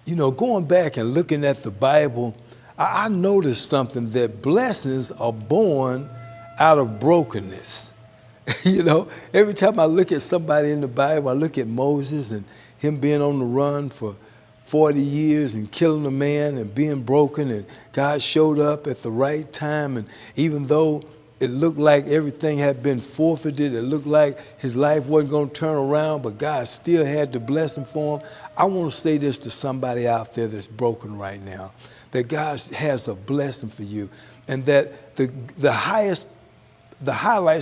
Going back and looking at the Bible, I noticed something that blessings are born out of brokenness. Every time I look at somebody in the Bible, I look at Moses and him being on the run for 40 years and killing a man and being broken, and God showed up at the right time. And even though it looked like everything had been forfeited, it looked like his life wasn't going to turn around, but God still had the blessing for him. I want to say this to somebody out there that's broken right now, that God has a blessing for you, and that the highlights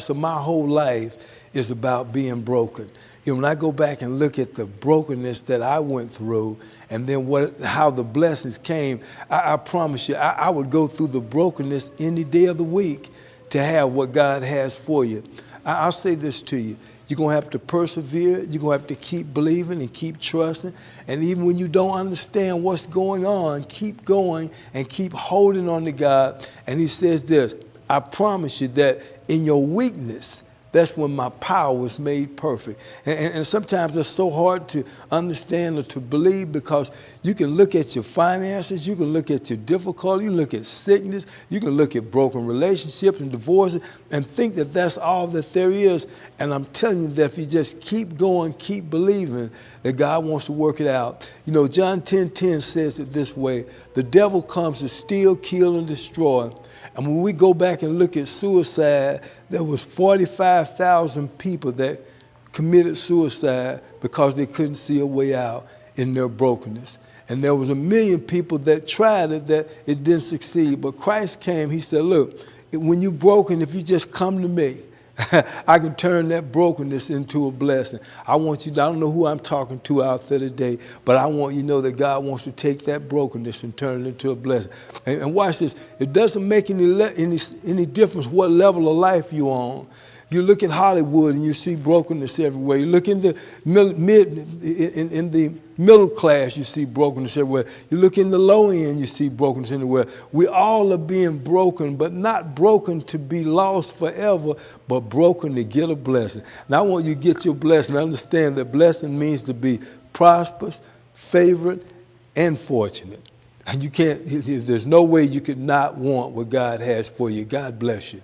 of my whole life is about being broken. When I go back and look at the brokenness that I went through, and then how the blessings came, I promise you, I would go through the brokenness any day of the week to have what God has for you. I'll say this to you. You're going to have to persevere. You're going to have to keep believing and keep trusting. And even when you don't understand what's going on, keep going and keep holding on to God. And he says this, I promise you that in your weakness, that's when my power was made perfect. And sometimes it's so hard to understand or to believe, because you can look at your finances, you can look at your difficulty, you can look at sickness, you can look at broken relationships and divorces and think that that's all that there is. And I'm telling you that if you just keep going, keep believing, that God wants to work it out. John 10:10 says it this way, the devil comes to steal, kill, and destroy. And when we go back and look at suicide, there was 45,000 people that committed suicide because they couldn't see a way out in their brokenness. And there was 1 million people that tried it, that it didn't succeed. But Christ came, he said, look, when you're broken, if you just come to me, I can turn that brokenness into a blessing. I don't know who I'm talking to out there today, but I want you to know that God wants to take that brokenness and turn it into a blessing. And watch this. It doesn't make any difference what level of life you're on. You look at Hollywood and you see brokenness everywhere. You look in the middle class, you see brokenness everywhere. You look in the low end, you see brokenness everywhere. We all are being broken, but not broken to be lost forever, but broken to get a blessing. Now I want you to get your blessing. Understand that blessing means to be prosperous, favored, and fortunate. And there's no way you could not want what God has for you. God bless you.